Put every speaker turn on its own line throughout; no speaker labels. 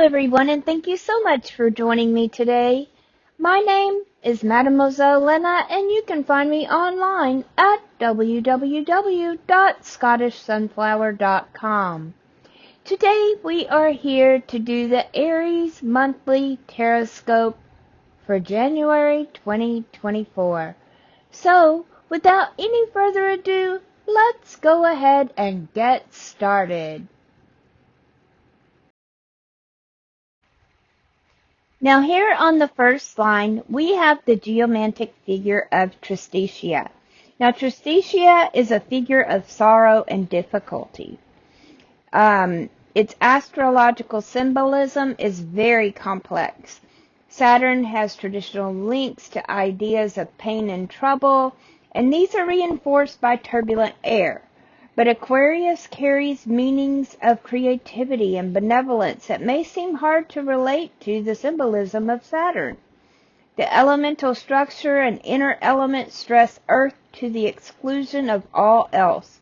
everyone, and thank you so much for joining me today. My name is Mademoiselle Lynna, and you can find me online at www.scottishsunflower.com. Today we are here to do the Aries monthly TarotScope for January 2024. So, without any further ado, let's go ahead and get started. Now here on the first line, we have the geomantic figure of Tristitia. Now Tristitia is a figure of sorrow and difficulty. Its astrological symbolism is very complex. Saturn has traditional links to ideas of pain and trouble, and these are reinforced by turbulent air. But Aquarius carries meanings of creativity and benevolence that may seem hard to relate to the symbolism of Saturn. The elemental structure and inner element stress Earth to the exclusion of all else.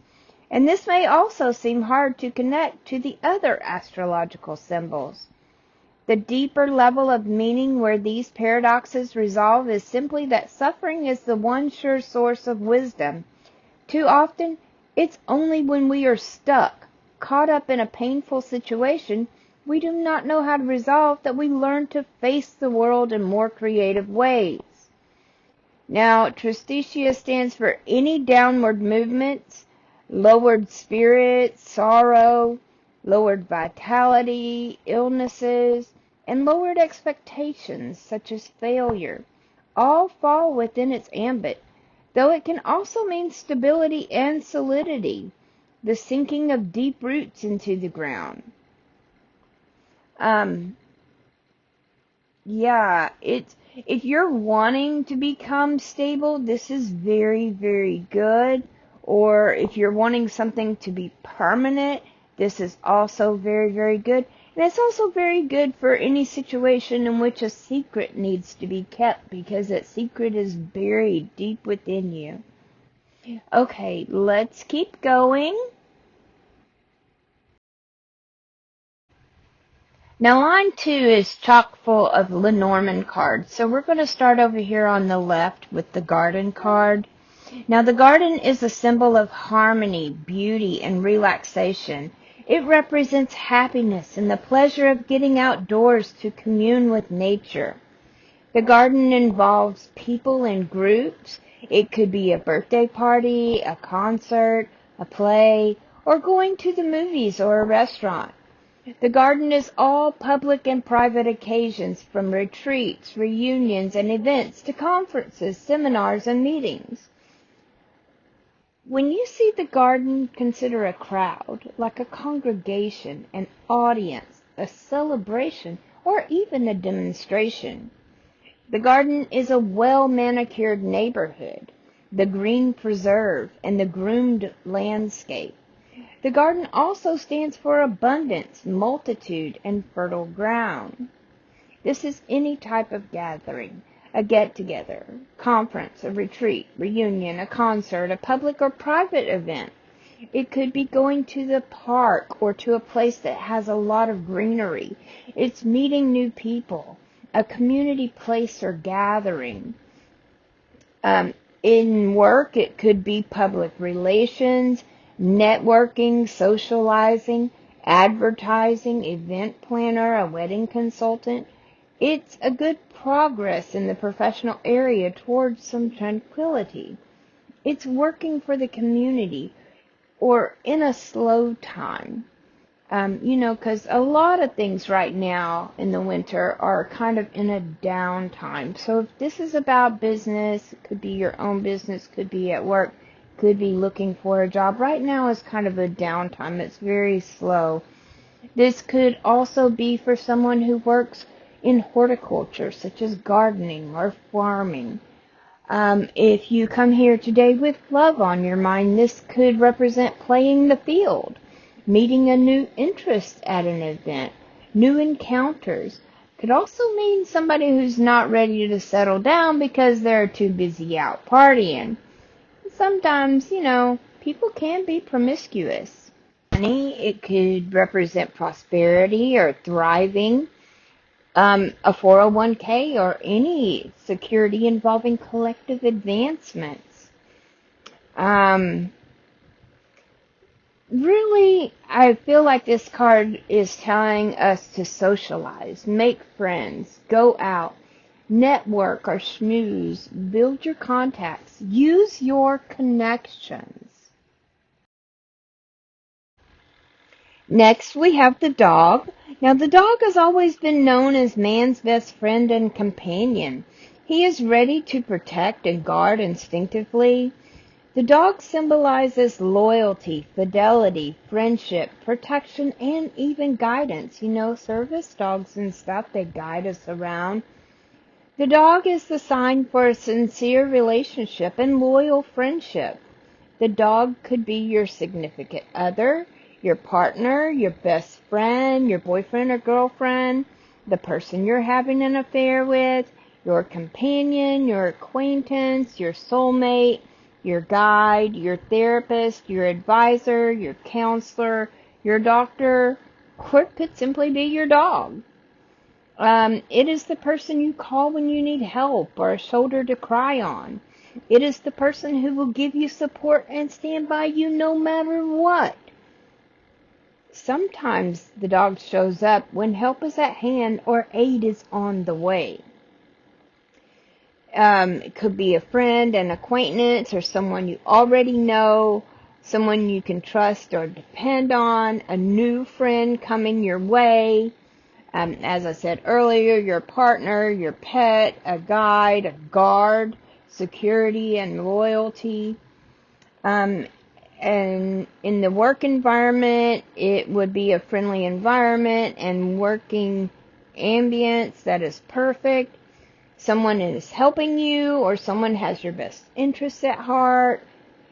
And this may also seem hard to connect to the other astrological symbols. The deeper level of meaning where these paradoxes resolve is simply that suffering is the one sure source of wisdom. Too often, it's only when we are stuck, caught up in a painful situation, we do not know how to resolve, that we learn to face the world in more creative ways. Now, Tristitia stands for any downward movements, lowered spirit, sorrow, lowered vitality, illnesses, and lowered expectations such as failure. All fall within its ambit, though it can also mean stability and solidity, the sinking of deep roots into the ground. If you're wanting to become stable, this is very, very good. Or if you're wanting something to be permanent, this is also very, very good. And it's also very good for any situation in which a secret needs to be kept, because that secret is buried deep within you. Okay, let's keep going. Now line 2 is chock full of Lenormand cards. So we're going to start over here on the left with the garden card. Now the garden is a symbol of harmony, beauty, and relaxation. It represents happiness and the pleasure of getting outdoors to commune with nature. The garden involves people in groups. It could be a birthday party, a concert, a play, or going to the movies or a restaurant. The garden is all public and private occasions, from retreats, reunions, and events to conferences, seminars, and meetings. When you see the garden, consider a crowd, like a congregation, an audience, a celebration, or even a demonstration. The garden is a well-manicured neighborhood, the green preserve, and the groomed landscape. The garden also stands for abundance, multitude, and fertile ground. This is any type of gathering, a get-together, conference, a retreat, reunion, a concert, a public or private event. It could be going to the park or to a place that has a lot of greenery. It's meeting new people, a community place or gathering. In work, it could be public relations, networking, socializing, advertising, event planner, a wedding consultant. It's a good progress in the professional area towards some tranquility. It's working for the community or in a slow time. Because a lot of things right now in the winter are kind of in a downtime. So if this is about business, it could be your own business, could be at work, could be looking for a job. Right now is kind of a downtime. It's very slow. This could also be for someone who works in horticulture, such as gardening or farming. If you come here today with love on your mind, this could represent playing the field, meeting a new interest at an event, new encounters. Could also mean somebody who's not ready to settle down because they're too busy out partying. Sometimes, people can be promiscuous. money. It could represent prosperity or thriving, a 401k, or any security involving collective advancements. Really, I feel like this card is telling us to socialize, make friends, go out, network or schmooze, build your contacts, use your connections. Next, we have the dog. Now, the dog has always been known as man's best friend and companion. He is ready to protect and guard instinctively. The dog symbolizes loyalty, fidelity, friendship, protection, and even guidance. You know, service dogs and stuff, they guide us around. The dog is the sign for a sincere relationship and loyal friendship. The dog could be your significant other, your partner, your best friend, your boyfriend or girlfriend, the person you're having an affair with, your companion, your acquaintance, your soulmate, your guide, your therapist, your advisor, your counselor, your doctor, or it could simply be your dog. It is the person you call when you need help or a shoulder to cry on. It is the person who will give you support and stand by you no matter what. Sometimes the dog shows up when help is at hand or aid is on the way. It could be a friend, an acquaintance, or someone you already know, someone you can trust or depend on, a new friend coming your way. As I said earlier, your partner, your pet, a guide, a guard, security and loyalty. And in the work environment, it would be a friendly environment and working ambience that is perfect. Someone is helping you, or someone has your best interests at heart.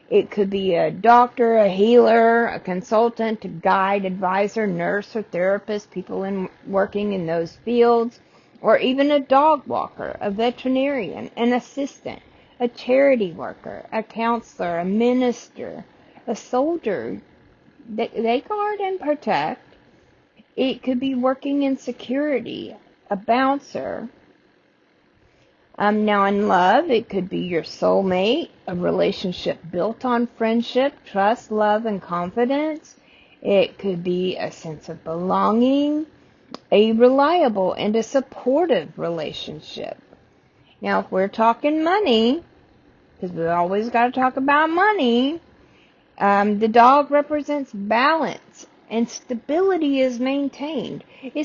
It could be a doctor, a healer, a consultant, a guide, advisor, nurse, or therapist, people working in those fields, or even a dog walker, a veterinarian, an assistant, a charity worker, a counselor, a minister, a soldier. They guard and protect. It could be working in security, a bouncer. Now in love, it could be your soulmate, a relationship built on friendship, trust, love, and confidence. It could be a sense of belonging, a reliable and a supportive relationship. Now if we're talking money, because we always got to talk about money, the dog represents balance and stability is maintained.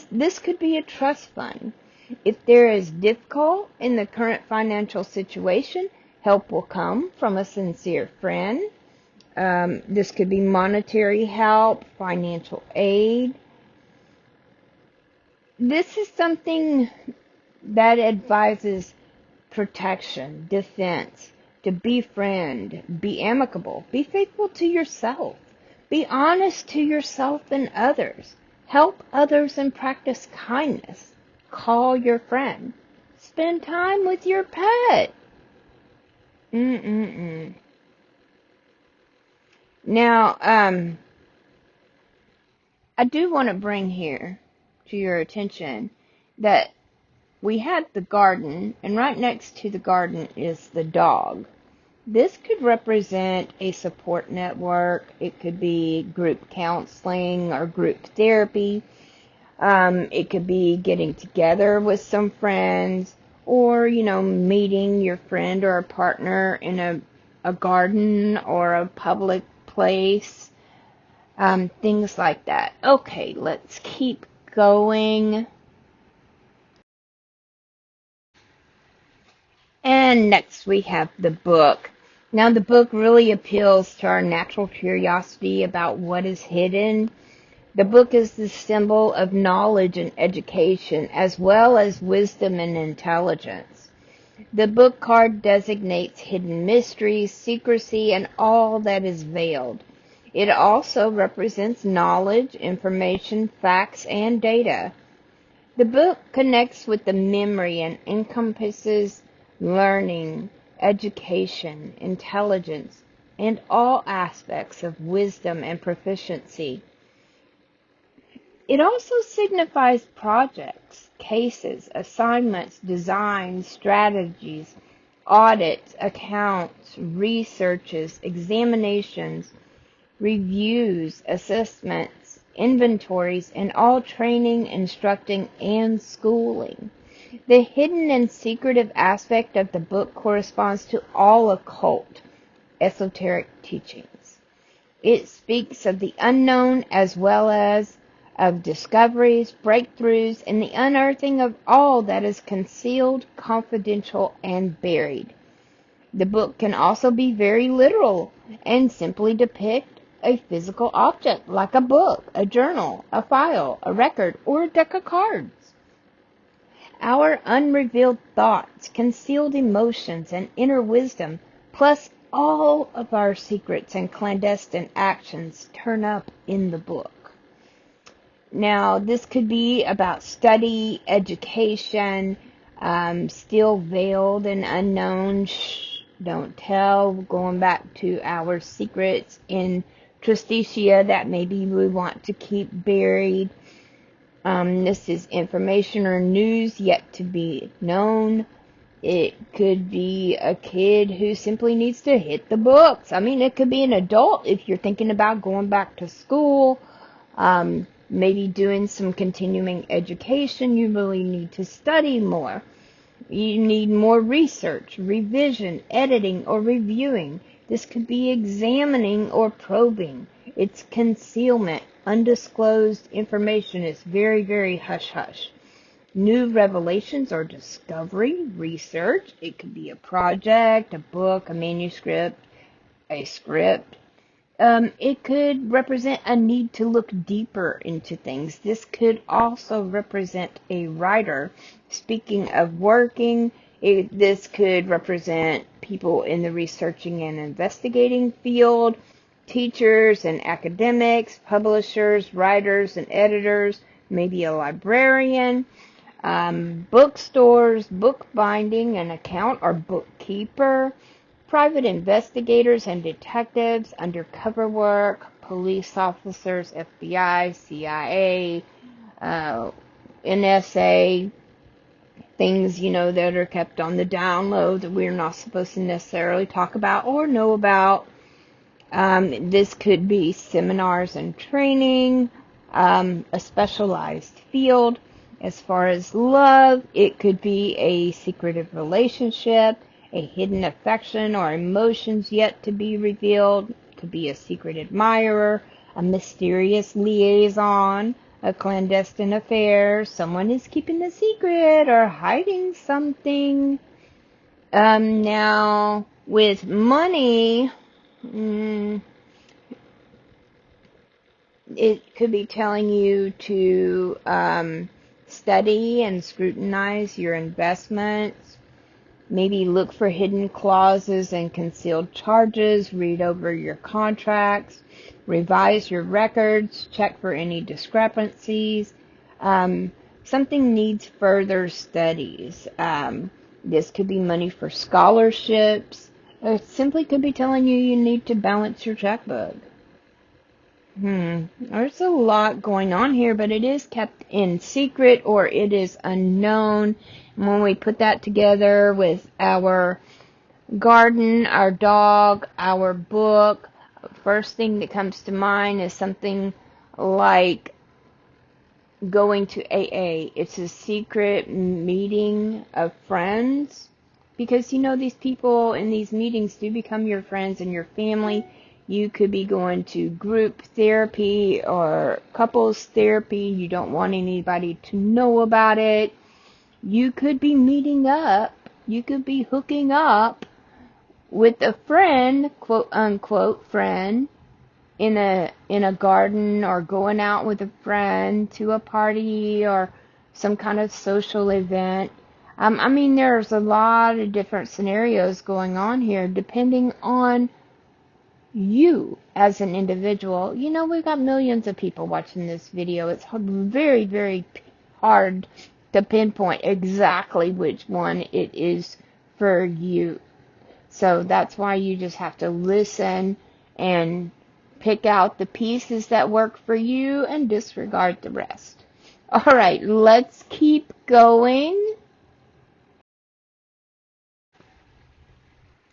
This could be a trust fund. If there is difficulty in the current financial situation, help will come from a sincere friend. This could be monetary help, financial aid. This is something that advises protection, defense, to befriend, be amicable, be faithful to yourself, be honest to yourself and others, help others and practice kindness. Call your friend. Spend time with your pet. Now, I do want to bring here to your attention that we had the garden, and right next to the garden is the dog. This could represent a support network. It could be group counseling or group therapy. It could be getting together with some friends, or, meeting your friend or a partner in a garden or a public place, things like that. Okay, let's keep going. And next we have the book. Now the book really appeals to our natural curiosity about what is hidden. The book is the symbol of knowledge and education, as well as wisdom and intelligence. The book card designates hidden mysteries, secrecy, and all that is veiled. It also represents knowledge, information, facts, and data. The book connects with the memory and encompasses learning, education, intelligence, and all aspects of wisdom and proficiency. It also signifies projects, cases, assignments, designs, strategies, audits, accounts, researches, examinations, reviews, assessments, inventories, and all training, instructing, and schooling. The hidden and secretive aspect of the book corresponds to all occult, esoteric teachings. It speaks of the unknown as well as of discoveries, breakthroughs, and the unearthing of all that is concealed, confidential, and buried. The book can also be very literal and simply depict a physical object like a book, a journal, a file, a record, or a deck of cards. Our unrevealed thoughts, concealed emotions, and inner wisdom, plus all of our secrets and clandestine actions turn up in the book. Now, this could be about study, education, still veiled and unknown, don't tell, going back to our secrets in Tristitia that maybe we want to keep buried. This is information or news yet to be known. It could be a kid who simply needs to hit the books. I mean, it could be an adult if you're thinking about going back to school, maybe doing some continuing education. You really need to study more. You need more research, revision, editing, or reviewing. This could be examining or probing. It's concealment. Undisclosed information is very, very hush-hush. New revelations or discovery, research. It could be a project, a book, a manuscript, a script. It could represent a need to look deeper into things. This could also represent a writer. Speaking of working, this could represent people in the researching and investigating field, teachers and academics, publishers, writers and editors, maybe a librarian, bookstores, bookbinding, an account or bookkeeper, private investigators and detectives, undercover work, police officers, FBI, CIA, NSA, things, that are kept on the down low that we're not supposed to necessarily talk about or know about. This could be seminars and training, a specialized field. As far as love, it could be a secretive relationship, a hidden affection or emotions yet to be revealed. It could be a secret admirer, a mysterious liaison, a clandestine affair. Someone is keeping a secret or hiding something. Now, with money, it could be telling you to study and scrutinize your investments. Maybe look for hidden clauses and concealed charges. Read over your contracts. Revise your records. Check for any discrepancies. Something needs further studies. This could be money for scholarships. It simply could be telling you need to balance your checkbook. There's a lot going on here, but it is kept in secret or it is unknown. And when we put that together with our garden, our dog, our book, first thing that comes to mind is something like going to AA. It's a secret meeting of friends because, these people in these meetings do become your friends and your family. You could be going to group therapy or couples therapy. You don't want anybody to know about it. You could be meeting up. You could be hooking up with a friend, quote unquote friend, in a garden, or going out with a friend to a party or some kind of social event. There's a lot of different scenarios going on here depending on you as an individual. We've got millions of people watching this video. It's very, very hard to pinpoint exactly which one it is for you. So that's why you just have to listen and Pick out the pieces that work for you and disregard the rest. All right, let's keep going.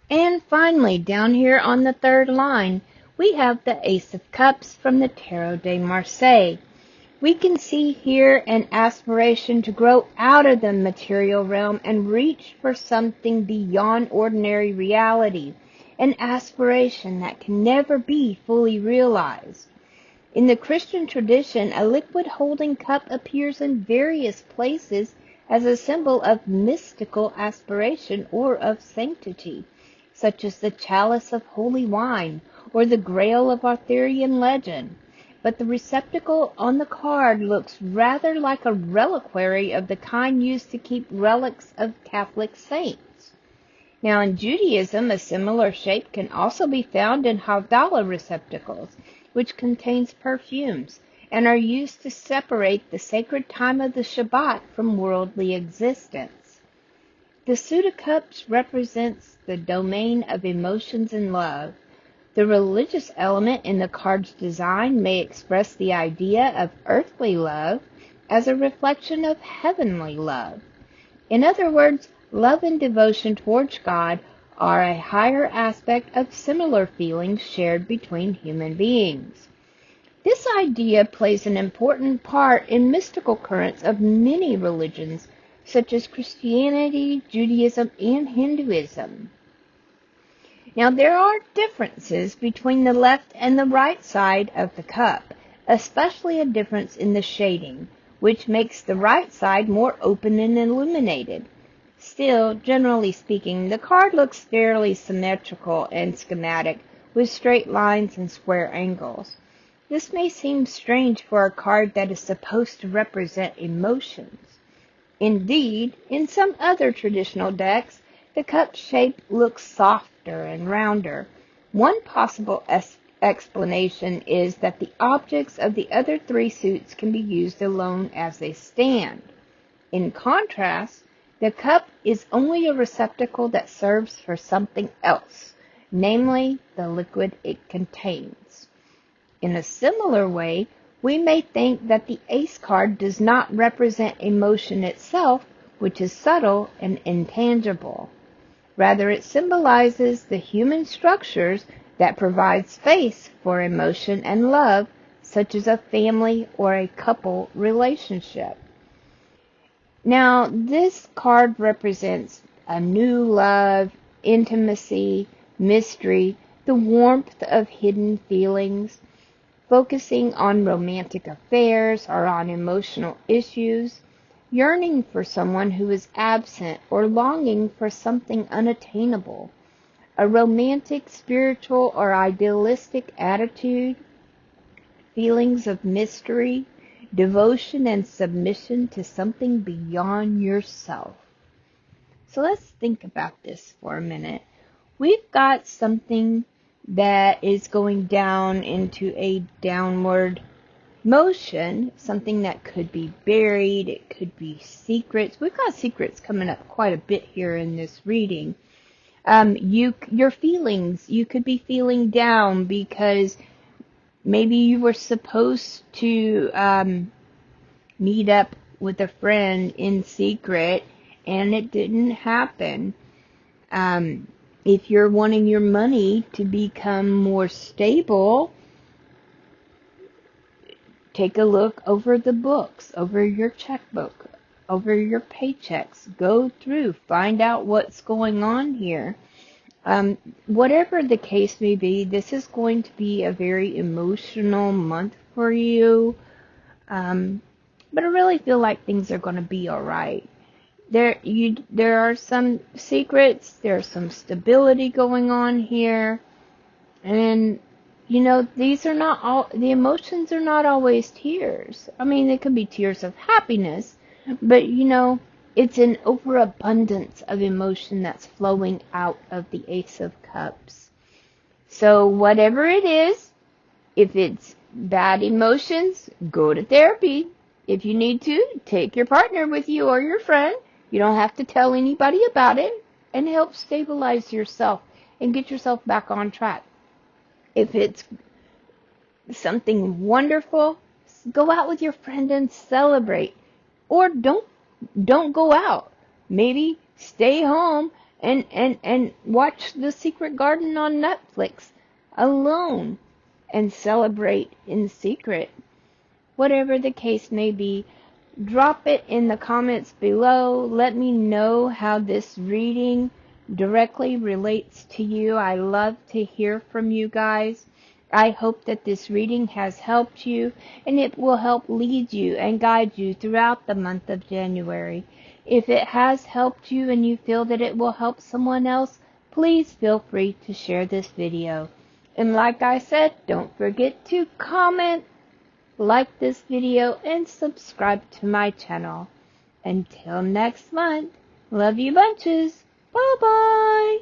And finally, down here on the third line, we have the Ace of Cups from the Tarot de Marseille. We can see here an aspiration to grow out of the material realm and reach for something beyond ordinary reality, an aspiration that can never be fully realized. In the Christian tradition, a liquid holding cup appears in various places as a symbol of mystical aspiration or of sanctity, such as the chalice of holy wine or the grail of Arthurian legend. But the receptacle on the card looks rather like a reliquary of the kind used to keep relics of Catholic saints. Now, in Judaism, a similar shape can also be found in Havdalah receptacles, which contains perfumes, and are used to separate the sacred time of the Shabbat from worldly existence. The suit of cups represents the domain of emotions and love. The religious element in the card's design may express the idea of earthly love as a reflection of heavenly love. In other words, love and devotion towards God are a higher aspect of similar feelings shared between human beings. This idea plays an important part in mystical currents of many religions, such as Christianity, Judaism, and Hinduism. Now, there are differences between the left and the right side of the cup, especially a difference in the shading, which makes the right side more open and illuminated. Still, generally speaking, the card looks fairly symmetrical and schematic, with straight lines and square angles. This may seem strange for a card that is supposed to represent emotions. Indeed, in some other traditional decks, the cup shape looks softer and rounder. One possible explanation is that the objects of the other three suits can be used alone as they stand. In contrast, the cup is only a receptacle that serves for something else, namely the liquid it contains. In a similar way, we may think that the Ace card does not represent emotion itself, which is subtle and intangible. Rather, it symbolizes the human structures that provide space for emotion and love, such as a family or a couple relationship. Now, this card represents a new love, intimacy, mystery, the warmth of hidden feelings, focusing on romantic affairs or on emotional issues, yearning for someone who is absent or longing for something unattainable, a romantic, spiritual, or idealistic attitude, feelings of mystery, devotion and submission to something beyond yourself. So let's think about this for a minute. We've got something that is going down into a downward motion, something that could be buried, it could be secrets. We've got secrets coming up quite a bit here in this reading. Your feelings, you could be feeling down because maybe you were supposed to meet up with a friend in secret and it didn't happen. If you're wanting your money to become more stable, take a look over the books, over your checkbook, over your paychecks. Go through, find out what's going on here. Whatever the case may be, this is going to be a very emotional month for you. But I really feel like things are going to be all right. There are some secrets, there's some stability going on here, and these are not all, the emotions are not always tears. I mean, they could be tears of happiness, but it's an overabundance of emotion that's flowing out of the Ace of Cups. So whatever it is, if it's bad emotions, go to therapy. If you need to, take your partner with you or your friend. You don't have to tell anybody about it, and help stabilize yourself and get yourself back on track. If it's something wonderful, go out with your friend and celebrate. Or don't go out. Maybe stay home and watch The Secret Garden on Netflix alone and celebrate in secret. Whatever the case may be, drop it in the comments below. Let me know how this reading directly relates to you. I love to hear from you guys. I hope that this reading has helped you, and it will help lead you and guide you throughout the month of January. If it has helped you and you feel that it will help someone else, please feel free to share this video. And like I said, don't forget to comment, like this video, and subscribe to my channel. Until next month, love you bunches. Bye-bye.